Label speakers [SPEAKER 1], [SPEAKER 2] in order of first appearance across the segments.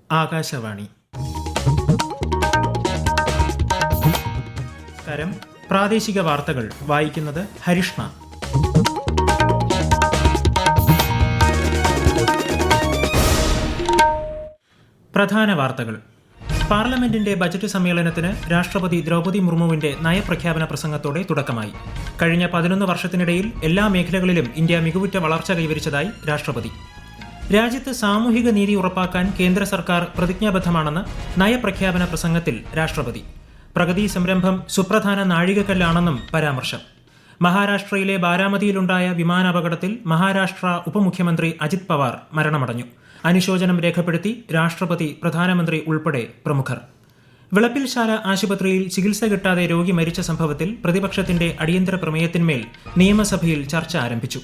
[SPEAKER 1] ആകാശവാണി. നമസ്കാരം. പ്രാദേശിക വാർത്തകൾ വായിക്കുന്നത് ഹരിഷ്ണ. പ്രധാന വാർത്തകൾ. പാർലമെന്റിന്റെ ബജറ്റ് സമ്മേളനത്തിന് രാഷ്ട്രപതി ദ്രൗപദി മുർമുവിന്റെ നയപ്രഖ്യാപന പ്രസംഗത്തോടെ തുടക്കമായി. കഴിഞ്ഞ 11 വർഷത്തിനിടയിൽ എല്ലാ മേഖലകളിലും ഇന്ത്യ മികവുറ്റ വളർച്ച കൈവരിച്ചതായി രാഷ്ട്രപതി. രാജ്യത്ത് സാമൂഹിക നീതി ഉറപ്പാക്കാൻ കേന്ദ്ര സർക്കാർ പ്രതിജ്ഞാബദ്ധമാണെന്ന് നയപ്രഖ്യാപന പ്രസംഗത്തിൽ രാഷ്ട്രപതി. പ്രഗതി സംരംഭം സുപ്രധാന നാഴികക്കല്ലാണെന്നും പരാമർശം. മഹാരാഷ്ട്രയിലെ ബാരാമതിയിലുണ്ടായ വിമാനാപകടത്തിൽ മഹാരാഷ്ട്ര ഉപമുഖ്യമന്ത്രി അജിത് പവാർ മരണമടഞ്ഞു. അനുശോചനം രേഖപ്പെടുത്തി രാഷ്ട്രപതി, പ്രധാനമന്ത്രി ഉൾപ്പെടെ പ്രമുഖർ. വിളപ്പിൽശാല ആശുപത്രിയിൽ ചികിത്സ കിട്ടാതെ രോഗി മരിച്ച സംഭവത്തിൽ പ്രതിപക്ഷത്തിന്റെ അടിയന്തര പ്രമേയത്തിന്മേൽ നിയമസഭയിൽ ചർച്ച ആരംഭിച്ചു.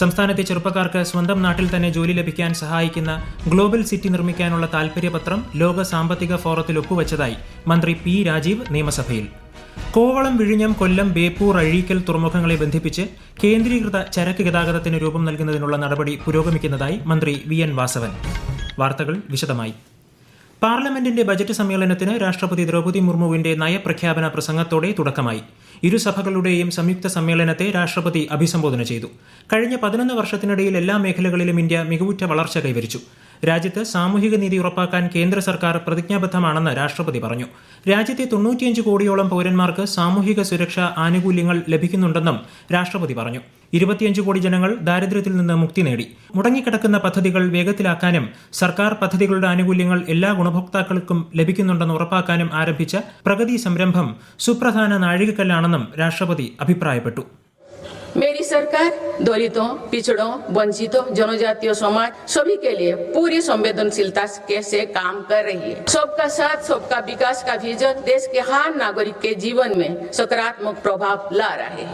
[SPEAKER 1] സംസ്ഥാനത്തെ ചെറുപ്പക്കാർക്ക് സ്വന്തം നാട്ടിൽ തന്നെ ജോലി ലഭിക്കാൻ സഹായിക്കുന്ന ഗ്ലോബൽ സിറ്റി നിർമ്മിക്കാനുള്ള താൽപര്യപത്രം ലോക സാമ്പത്തിക ഫോറത്തിൽ ഒപ്പുവച്ചതായി മന്ത്രി പി രാജീവ് നിയമസഭയിൽ. കോവളം, വിഴിഞ്ഞം, കൊല്ലം, ബേപ്പൂർ, അഴീക്കൽ തുറമുഖങ്ങളെ ബന്ധിപ്പിച്ച് കേന്ദ്രീകൃത ചരക്ക് ഗതാഗതത്തിന് രൂപം നൽകുന്നതിനുള്ള നടപടി പുരോഗമിക്കുന്നതായി മന്ത്രി വി എൻ വാസവൻ. വാർത്തകൾ വിശദമായി. പാർലമെന്റിന്റെ ബജറ്റ് സമ്മേളനത്തിന് രാഷ്ട്രപതി ദ്രൗപദി മുർമുവിന്റെ നയപ്രഖ്യാപന പ്രസംഗത്തോടെ തുടക്കമായി. ഇരുസഭകളുടെയും സംയുക്ത സമ്മേളനത്തെ രാഷ്ട്രപതി അഭിസംബോധന ചെയ്തു. കഴിഞ്ഞ 11 വർഷത്തിനിടയിൽ എല്ലാ മേഖലകളിലും ഇന്ത്യ മികവുറ്റ വളർച്ച കൈവരിച്ചു. രാജ്യത്ത് സാമൂഹിക നീതി ഉറപ്പാക്കാൻ കേന്ദ്ര സർക്കാർ പ്രതിജ്ഞാബദ്ധമാണെന്ന് രാഷ്ട്രപതി പറഞ്ഞു. രാജ്യത്തെ 95 കോടിയോളം പൌരന്മാർക്ക് സാമൂഹിക സുരക്ഷാ ആനുകൂല്യങ്ങൾ ലഭിക്കുന്നുണ്ടെന്നും രാഷ്ട്രപതി പറഞ്ഞു. 25 കോടി ജനങ്ങൾ ദാരിദ്ര്യത്തിൽ നിന്ന് മുക്തി നേടി. മുടങ്ങിക്കിടക്കുന്ന പദ്ധതികൾ വേഗത്തിലാക്കാനും സർക്കാർ പദ്ധതികളുടെ ആനുകൂല്യങ്ങൾ എല്ലാ ഗുണഭോക്താക്കൾക്കും ലഭിക്കുന്നുണ്ടെന്ന് ഉറപ്പാക്കാനും ആരംഭിച്ച പ്രഗതി സംരംഭം സുപ്രധാന നാഴികക്കല്ലാണെന്നും രാഷ്ട്രപതി അഭിപ്രായപ്പെട്ടു.
[SPEAKER 2] मेरी सरकार दलितों, पिछड़ों, वंचितों, जनजातीय समाज सभी के लिए पूरी संवेदनशीलता से काम कर रही है. सबका साथ सबका विकास का विजन देश के हर नागरिक के जीवन में सकारात्मक प्रभाव ला रहा है.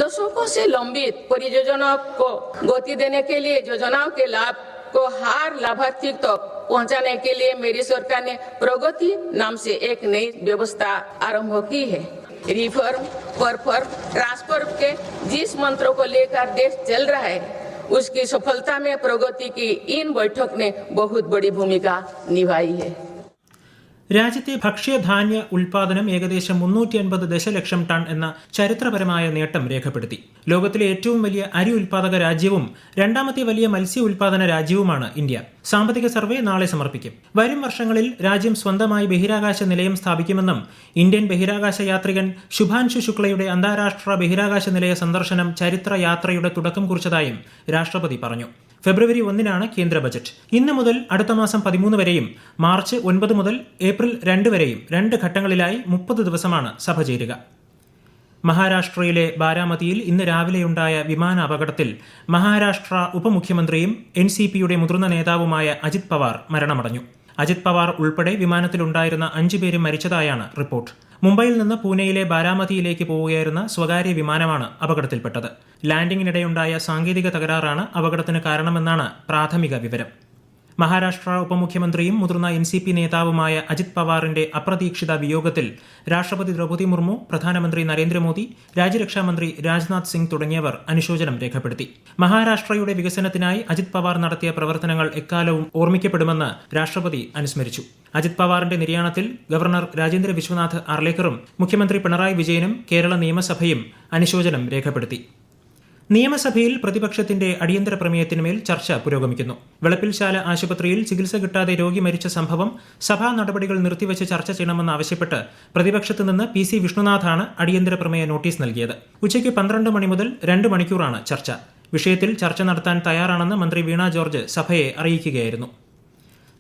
[SPEAKER 2] दशकों से लंबित परियोजनाओं को गति देने के लिए योजनाओं के लाभ को हर लाभार्थी तक पहुंचाने के लिए मेरी सरकार ने प्रगति नाम से एक नई व्यवस्था आरंभ की है. रिफॉर्म, परफॉर्म, ट्रांसफर के जिस मंत्रों को लेकर देश चल रहा है उसकी सफलता में प्रगति की इन बैठक ने बहुत बड़ी भूमिका निभाई है.
[SPEAKER 1] രാജ്യത്തെ ഭക്ഷ്യധാന്യ ഉൽപാദനം ഏകദേശം 350 ദശലക്ഷം ടൺ എന്ന ചരിത്രപരമായ നേട്ടം രേഖപ്പെടുത്തി. ലോകത്തിലെ ഏറ്റവും വലിയ അരി ഉൽപാദക രാജ്യവും രണ്ടാമത്തെ വലിയ മത്സ്യ ഉൽപാദന രാജ്യവുമാണ് ഇന്ത്യ. സാമ്പത്തിക സർവേ നാളെ സമർപ്പിക്കും. വരും വർഷങ്ങളിൽ രാജ്യം സ്വന്തമായി ബഹിരാകാശ നിലയം സ്ഥാപിക്കുമെന്നും ഇന്ത്യൻ ബഹിരാകാശ യാത്രികൻ ശുഭാൻശു ശുക്ലയുടെ അന്താരാഷ്ട്ര ബഹിരാകാശ നിലയ സന്ദർശനം ചരിത്ര യാത്രയുടെ തുടക്കം കുറിച്ചതായും രാഷ്ട്രപതി പറഞ്ഞു. ഫെബ്രുവരി 1 കേന്ദ്ര ബജറ്റ്. ഇന്ന് മുതൽ അടുത്ത മാസം 13 വരെയും മാർച്ച് 9 മുതൽ ഏപ്രിൽ 2 വരെയും 2 ഘട്ടങ്ങളിലായി 30 ദിവസമാണ് സഭ ചേരുക. മഹാരാഷ്ട്രയിലെ ബാരാമതിയിൽ ഇന്ന് രാവിലെയുണ്ടായ വിമാനാപകടത്തിൽ മഹാരാഷ്ട്ര ഉപമുഖ്യമന്ത്രിയും NCPയുടെ മുതിർന്ന നേതാവുമായ അജിത് പവാർ മരണമടഞ്ഞു. അജിത് പവാർ ഉൾപ്പെടെ വിമാനത്തിലുണ്ടായിരുന്ന 5 പേരും മരിച്ചതായാണ് റിപ്പോർട്ട്. മുംബൈയിൽ നിന്ന് പൂനെയിലെ ബാരാമതിയിലേക്ക് പോവുകയായിരുന്ന സ്വകാര്യ വിമാനമാണ് അപകടത്തിൽപ്പെട്ടത്. ലാൻഡിംഗിനിടെയുണ്ടായ സാങ്കേതിക തകരാറാണ് അപകടത്തിന് കാരണമെന്നാണ് പ്രാഥമിക വിവരം. മഹാരാഷ്ട്ര ഉപമുഖ്യമന്ത്രിയും മുതിർന്ന NCP നേതാവുമായ അജിത് പവാറിന്റെ അപ്രതീക്ഷിത വിയോഗത്തിൽ രാഷ്ട്രപതി ദ്രൗപദി മുർമു, പ്രധാനമന്ത്രി നരേന്ദ്രമോദി, രാജ്യരക്ഷാമന്ത്രി രാജ്നാഥ് സിംഗ് തുടങ്ങിയവർ അനുശോചനം രേഖപ്പെടുത്തി. മഹാരാഷ്ട്രയുടെ വികസനത്തിനായി അജിത് പവാർ നടത്തിയ പ്രവർത്തനങ്ങൾ എക്കാലവും ഓർമ്മിക്കപ്പെടുമെന്ന് രാഷ്ട്രപതി അനുസ്മരിച്ചു. അജിത് പവാറിന്റെ നിര്യാണത്തിൽ ഗവർണർ രാജേന്ദ്ര വിശ്വനാഥ് ആർലേക്കറും മുഖ്യമന്ത്രി പിണറായി വിജയനും കേരള നിയമസഭയും അനുശോചനം രേഖപ്പെടുത്തി. നിയമസഭയിൽ പ്രതിപക്ഷത്തിന്റെ അടിയന്തര പ്രമേയത്തിന്മേൽ ചർച്ച പുരോഗമിക്കുന്നു. വിളപ്പിൽശാല ആശുപത്രിയിൽ ചികിത്സ കിട്ടാതെ രോഗി മരിച്ച സംഭവം സഭാ നടപടികൾ നിർത്തിവെച്ച് ചർച്ച ചെയ്യണമെന്നാവശ്യപ്പെട്ട് പ്രതിപക്ഷത്തു നിന്ന് PC വിഷ്ണുനാഥാണ് അടിയന്തര പ്രമേയ നോട്ടീസ് നൽകിയത്. ഉച്ചയ്ക്ക് 12 മണി മുതൽ 2 മണിക്കൂറാണ് ചർച്ച. വിഷയത്തിൽ ചർച്ച നടത്താൻ തയ്യാറാണെന്ന് മന്ത്രി വീണ ജോർജ് സഭയെ അറിയിക്കുകയായിരുന്നു.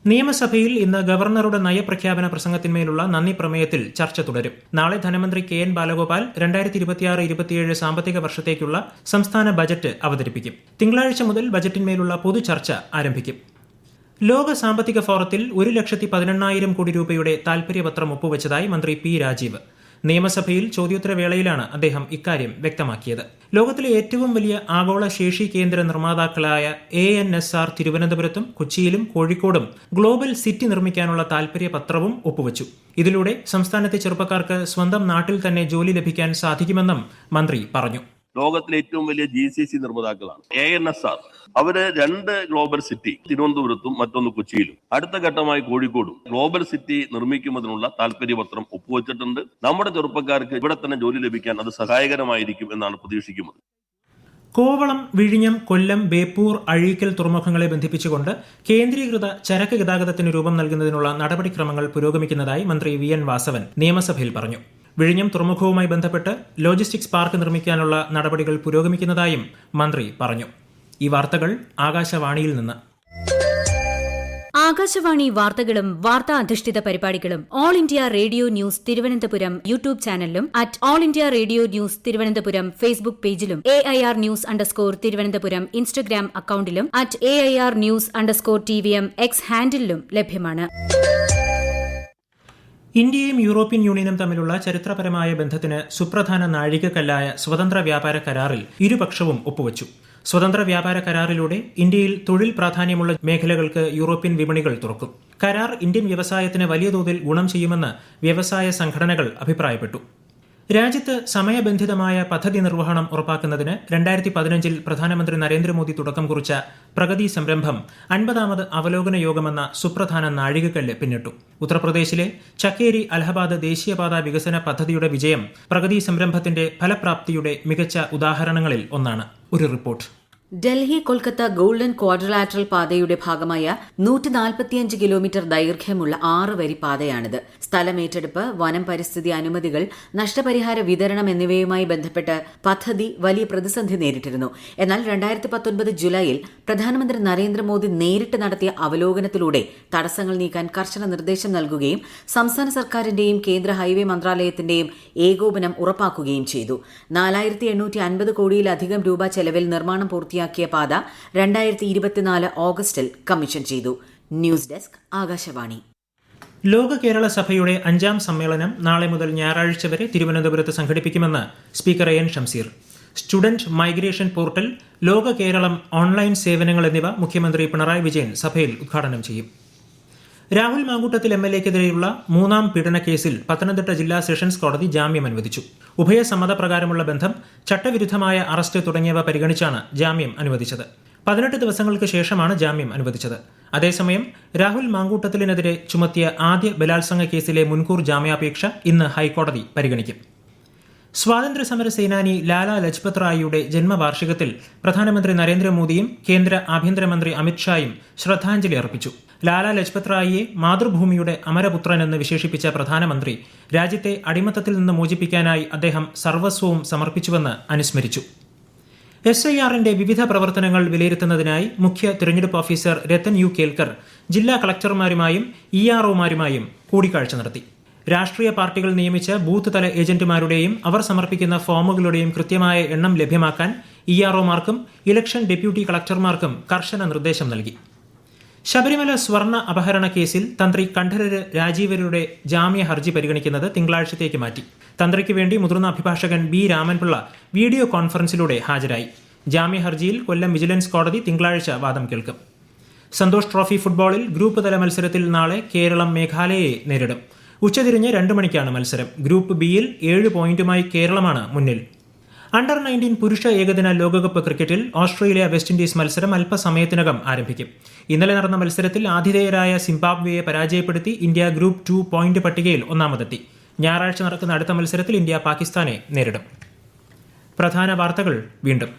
[SPEAKER 1] നിയമസഭയിൽ ഇന്ന് ഗവർണറുടെ നയപ്രഖ്യാപന പ്രസംഗത്തിന്മേലുള്ള നന്ദി പ്രമേയത്തിൽ ചർച്ച തുടരും. നാളെ ധനമന്ത്രി KN ബാലഗോപാൽ 2026-27 സാമ്പത്തിക വർഷത്തേക്കുള്ള സംസ്ഥാന ബജറ്റ് അവതരിപ്പിക്കും. തിങ്കളാഴ്ച മുതൽ ബജറ്റിന്മേലുള്ള പൊതുചർച്ച ആരംഭിക്കും. ലോക സാമ്പത്തിക ഫോറത്തിൽ 1,18,000 കോടി രൂപയുടെ താൽപര്യപത്രം ഒപ്പുവച്ചതായി മന്ത്രി പി രാജീവ്. നിയമസഭയിൽ ചോദ്യോത്തരവേളയിലാണ് അദ്ദേഹം ഇക്കാര്യം വ്യക്തമാക്കിയത്. ലോകത്തിലെ ഏറ്റവും വലിയ ആഗോള ശേഷി കേന്ദ്ര നിർമ്മാതാക്കളായ ANSR തിരുവനന്തപുരത്തും കൊച്ചിയിലും കോഴിക്കോടും ഗ്ലോബൽ സിറ്റി നിർമ്മിക്കാനുള്ള താൽപര്യപത്രവും ഒപ്പുവച്ചു. ഇതിലൂടെ സംസ്ഥാനത്തെ ചെറുപ്പക്കാർക്ക് സ്വന്തം നാട്ടിൽ തന്നെ ജോലി ലഭിക്കാൻ സാധിക്കുമെന്നും മന്ത്രി പറഞ്ഞു.
[SPEAKER 3] ലോകത്തിലെ ഏറ്റവും വലിയ GCC നിർമ്മാതാക്കളാണ്. ANSR അവര് 2 ഗ്ലോബൽ സിറ്റി തിരുവനന്തപുരത്തും മറ്റൊന്ന് കൊച്ചിയിലും അടുത്ത ഘട്ടമായി കോഴിക്കോടും ഗ്ലോബൽ സിറ്റി നിർമ്മിക്കുന്നതിനുള്ള താല്പര്യപത്രം ഒപ്പുവെച്ചിട്ടുണ്ട്. നമ്മുടെ ചെറുപ്പക്കാർക്ക് ഇവിടെ തന്നെ ജോലി ലഭിക്കാൻ അത് സഹായകരമായിരിക്കും എന്നാണ് പ്രതീക്ഷിക്കുന്നത്.
[SPEAKER 1] കോവളം, വിഴിഞ്ഞം, കൊല്ലം, ബേപ്പൂർ, അഴീക്കൽ തുറമുഖങ്ങളെ ബന്ധിപ്പിച്ചുകൊണ്ട് കേന്ദ്രീകൃത ചരക്ക് ഗതാഗതത്തിന് രൂപം നൽകുന്നതിനുള്ള നടപടിക്രമങ്ങൾ പുരോഗമിക്കുന്നതായി മന്ത്രി VN വാസവൻ നിയമസഭയിൽ പറഞ്ഞു. വിഴിഞ്ഞം തുറമുഖവുമായി ബന്ധപ്പെട്ട് ലോജിസ്റ്റിക്സ് പാർക്ക് നിർമ്മിക്കാനുള്ള നടപടികൾ പുരോഗമിക്കുന്നതായും മന്ത്രി പറഞ്ഞു. ഈ വാർത്തകൾ ആകാശവാണിയിൽ നിന്ന്.
[SPEAKER 4] ആകാശവാണി വാർത്തകളും വാർത്താ അധിഷ്ഠിത പരിപാടികളും all India radio news Thiruvananthapuram YouTube ചാനലിലും @all India radio news Thiruvananthapuram Facebook പേജിലും AIR ന്യൂസ് _ ഇൻസ്റ്റഗ്രാം അക്കൌണ്ടിലും @AIR ന്യൂസ് _ TVM X ഹാൻഡിലും ലഭ്യമാണ്.
[SPEAKER 1] ഇന്ത്യയും യൂറോപ്യൻ യൂണിയനും തമ്മിലുള്ള ചരിത്രപരമായ ബന്ധത്തിന് സുപ്രധാന നാഴികക്കല്ലായ സ്വതന്ത്ര വ്യാപാര കരാറിൽ ഇരുപക്ഷവും ഒപ്പുവച്ചു. സ്വതന്ത്ര വ്യാപാര കരാറിലൂടെ ഇന്ത്യയിൽ തൊഴിൽ പ്രാധാന്യമുള്ള മേഖലകൾക്ക് യൂറോപ്യൻ വിപണികൾ തുറക്കും. കരാർ ഇന്ത്യൻ വ്യവസായത്തിന് വലിയ തോതിൽ ഗുണം ചെയ്യുമെന്ന് വ്യവസായ സംഘടനകൾ അഭിപ്രായപ്പെട്ടു. രാജ്യത്ത് സമയബന്ധിതമായ പദ്ധതി നിർവഹണം ഉറപ്പാക്കുന്നതിന് 2015 പ്രധാനമന്ത്രി നരേന്ദ്രമോദി തുടക്കം കുറിച്ച പ്രഗതി സംരംഭം 50ാമത് അവലോകന യോഗമെന്ന സുപ്രധാന നാഴികക്കല്ല് പിന്നിട്ടു. ഉത്തർപ്രദേശിലെ ചക്കേരി അലഹബാദ് ദേശീയപാത വികസന പദ്ധതിയുടെ വിജയം പ്രഗതി സംരംഭത്തിന്റെ ഫലപ്രാപ്തിയുടെ മികച്ച ഉദാഹരണങ്ങളിൽ ഒന്നാണ്. ഒരു report.
[SPEAKER 5] Delhi Kolkata golden quadrilateral പാതയുടെ ഭാഗമായ 145 കിലോമീറ്റർ ദൈർഘ്യമുള്ള 6 വരി പാതയാണിത്. സ്ഥലമേറ്റെടുപ്പ്, വനം പരിസ്ഥിതി അനുമതികൾ, നഷ്ടപരിഹാര വിതരണം എന്നിവയുമായി ബന്ധപ്പെട്ട് പദ്ധതി വലിയ പ്രതിസന്ധി നേരിട്ടിരുന്നു. എന്നാൽ 2019 ജൂലൈയിൽ പ്രധാനമന്ത്രി നരേന്ദ്രമോദി നേരിട്ട് നടത്തിയ അവലോകനത്തിലൂടെ തടസ്സങ്ങൾ നീക്കാൻ കർശന നിർദ്ദേശം നൽകുകയും സംസ്ഥാന സർക്കാരിന്റെയും കേന്ദ്ര ഹൈവേ മന്ത്രാലയത്തിന്റെയും ഏകോപനം ഉറപ്പാക്കുകയും ചെയ്തു. 4850 കോടിയിലധികം രൂപ ചെലവിൽ നിർമ്മാണം പൂർത്തിയാക്കിയ പാത 2024 ഓഗസ്റ്റിൽ കമ്മീഷൻ ചെയ്തു. News desk, Akashvani.
[SPEAKER 1] ലോക കേരള സഭയുടെ 5ാം സമ്മേളനം നാളെ മുതൽ ഞായറാഴ്ച വരെ തിരുവനന്തപുരത്ത് സംഘടിപ്പിക്കുമെന്ന് speaker AN Shamseer. Student migration portal, ലോക കേരളം ഓൺലൈൻ സേവനങ്ങൾ എന്നിവ മുഖ്യമന്ത്രി പിണറായി വിജയൻ സഭയിൽ ഉദ്ഘാടനം ചെയ്യും. രാഹുൽ മാങ്കൂട്ടത്തിൽ MLA-ക്കെതിരെയുള്ള 3ാം പീഡനക്കേസിൽ പത്തനംതിട്ട ജില്ലാ സെഷൻസ് കോടതി ജാമ്യം അനുവദിച്ചു. ഉഭയസമ്മതപ്രകാരമുള്ള ബന്ധം, ചട്ടവിരുദ്ധമായ അറസ്റ്റ് തുടങ്ങിയവ പരിഗണിച്ചാണ് ജാമ്യം അനുവദിച്ചത്. 18 ദിവസങ്ങൾക്ക് ശേഷമാണ് ജാമ്യം അനുവദിച്ചത്. അതേസമയം രാഹുൽ മാങ്കൂട്ടത്തിലിനെതിരെ ചുമത്തിയ ആദ്യ ബലാത്സംഗ കേസിലെ മുൻകൂർ ജാമ്യാപേക്ഷ ഇന്ന് ഹൈക്കോടതി പരിഗണിക്കും. സ്വാതന്ത്ര്യസമര സേനാനി ലാലാ ലജ്പത് റായിയുടെ ജന്മവാർഷികത്തിൽ പ്രധാനമന്ത്രി നരേന്ദ്രമോദിയും കേന്ദ്ര ആഭ്യന്തരമന്ത്രി അമിത്ഷായും ശ്രദ്ധാഞ്ജലി അർപ്പിച്ചു. ലാലാ ലജ്പത് റായിയെ മാതൃഭൂമിയുടെ അമരപുത്രനെന്ന് വിശേഷിപ്പിച്ച പ്രധാനമന്ത്രി രാജ്യത്തെ അടിമത്തത്തിൽ നിന്ന് മോചിപ്പിക്കാനായി അദ്ദേഹം സർവസ്വവും സമർപ്പിച്ചുവെന്ന് അനുസ്മരിച്ചു. SIR-ന്റെ വിവിധ പ്രവർത്തനങ്ങൾ വിലയിരുത്തുന്നതിനായി മുഖ്യ തിരഞ്ഞെടുപ്പ് ഓഫീസർ രത്തൻ U. കേൽക്കർ ജില്ലാ കളക്ടർമാരുമായും ERO-മാരുമായും കൂടിക്കാഴ്ച നടത്തി. രാഷ്ട്രീയ പാർട്ടികൾ നിയമിച്ച ബൂത്ത് തല ഏജന്റുമാരുടെയും അവർ സമർപ്പിക്കുന്ന ഫോമുകളുടെയും കൃത്യമായ എണ്ണം ലഭ്യമാക്കാൻ ERO-മാർക്കും ഇലക്ഷൻ ഡെപ്യൂട്ടി കളക്ടർമാർക്കും കർശന നിർദ്ദേശം നൽകി. ശബരിമല സ്വർണ്ണ അപഹരണ കേസിൽ തന്ത്രി കണ്ഠരര് രാജീവരുടെ ജാമ്യ ഹർജി പരിഗണിക്കുന്നത് തിങ്കളാഴ്ചത്തേക്ക് മാറ്റി. തന്ത്രിക്ക് വേണ്ടി മുതിർന്ന അഭിഭാഷകൻ B. രാമൻപിള്ള വീഡിയോ കോൺഫറൻസിലൂടെ ഹാജരായി. ജാമ്യ ഹർജിയിൽ കൊല്ലം വിജിലൻസ് കോടതി തിങ്കളാഴ്ച വാദം കേൾക്കും. സന്തോഷ് ട്രോഫി ഫുട്ബോളിൽ ഗ്രൂപ്പ് തല മത്സരത്തിൽ നാളെ കേരളം മേഘാലയയെ നേരിടും. ഉച്ചതിരിഞ്ഞ് 2 മണിക്കാണ് മത്സരം. ഗ്രൂപ്പ് ബിയിൽ 7 പോയിന്റുമായി കേരളമാണ് മുന്നിൽ. അണ്ടർ-19 പുരുഷ ഏകദിന ലോകകപ്പ് ക്രിക്കറ്റിൽ ഓസ്ട്രേലിയ വെസ്റ്റ് ഇൻഡീസ് മത്സരം അല്പസമയത്തിനകം ആരംഭിക്കും. ഇന്നലെ നടന്ന മത്സരത്തിൽ ആതിഥേയരായ സിംബാബ്വെയെ പരാജയപ്പെടുത്തി ഇന്ത്യ ഗ്രൂപ്പ് 2 പോയിന്റ് പട്ടികയിൽ ഒന്നാമതെത്തി. ഞായറാഴ്ച നടക്കുന്ന അടുത്ത മത്സരത്തിൽ ഇന്ത്യ പാകിസ്ഥാനെ നേരിടും. പ്രധാന വാർത്തകൾ വീണ്ടും.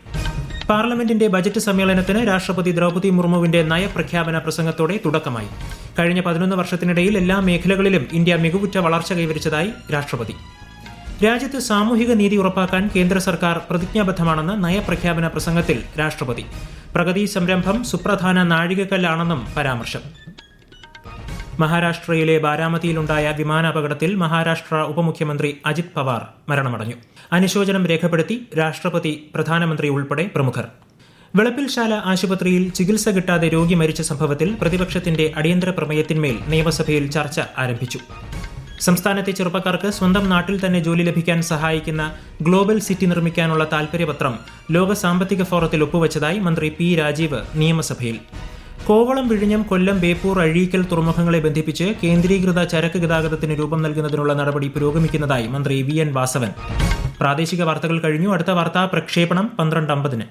[SPEAKER 1] പാർലമെന്റിന്റെ ബജറ്റ് സമ്മേളനത്തിന് രാഷ്ട്രപതി ദ്രൗപദി മുർമുവിന്റെ നയപ്രഖ്യാപന പ്രസംഗത്തോടെ തുടക്കമായി. കഴിഞ്ഞ 11 വർഷത്തിനിടയിൽ എല്ലാ മേഖലകളിലും ഇന്ത്യ മികവുറ്റ വളർച്ച കൈവരിച്ചതായി രാഷ്ട്രപതി. രാജ്യത്ത് സാമൂഹിക നീതി ഉറപ്പാക്കാൻ കേന്ദ്ര സർക്കാർ പ്രതിജ്ഞാബദ്ധമാണെന്ന് നയപ്രഖ്യാപന പ്രസംഗത്തിൽ രാഷ്ട്രപതി. പ്രഗതി സംരംഭം സുപ്രധാന നാഴികക്കല്ലാണെന്നും പരാമർശം. മഹാരാഷ്ട്രയിലെ ബാരാമതിയിലുണ്ടായ വിമാനാപകടത്തിൽ മഹാരാഷ്ട്ര ഉപമുഖ്യമന്ത്രി അജിത് പവാർ മരണമടഞ്ഞു. അനുശോചനം രേഖപ്പെടുത്തി രാഷ്ട്രപതി, പ്രധാനമന്ത്രി ഉൾപ്പെടെ പ്രമുഖർ. വെളപ്പിൽശാല ആശുപത്രിയിൽ ചികിത്സ കിട്ടാതെ രോഗി മരിച്ച സംഭവത്തിൽ പ്രതിപക്ഷത്തിന്റെ അടിയന്തര പ്രമേയത്തിന്മേൽ നിയമസഭയിൽ ചർച്ച ആരംഭിച്ചു. സംസ്ഥാനത്തെ ചെറുപ്പക്കാർക്ക് സ്വന്തം നാട്ടിൽ തന്നെ ജോലി ലഭിക്കാൻ സഹായിക്കുന്ന ഗ്ലോബൽ സിറ്റി നിർമ്മിക്കാനുള്ള താൽപര്യപത്രം ലോക സാമ്പത്തിക ഫോറത്തിൽ ഒപ്പുവച്ചതായി മന്ത്രി P. രാജീവ് നിയമസഭയിൽ. കോവളം, വിഴിഞ്ഞം, കൊല്ലം, ബേപ്പൂർ, അഴീക്കൽ തുറമുഖങ്ങളെ ബന്ധിപ്പിച്ച് കേന്ദ്രീകൃത ചരക്ക് ഗതാഗതത്തിന് രൂപം നൽകുന്നതിനുള്ള നടപടി പുരോഗമിക്കുന്നതായി മന്ത്രി VN വാസവൻ. പ്രാദേശിക വാർത്തകൾ കഴിഞ്ഞു. അടുത്ത വാർത്താ പ്രക്ഷേപണം 12:50.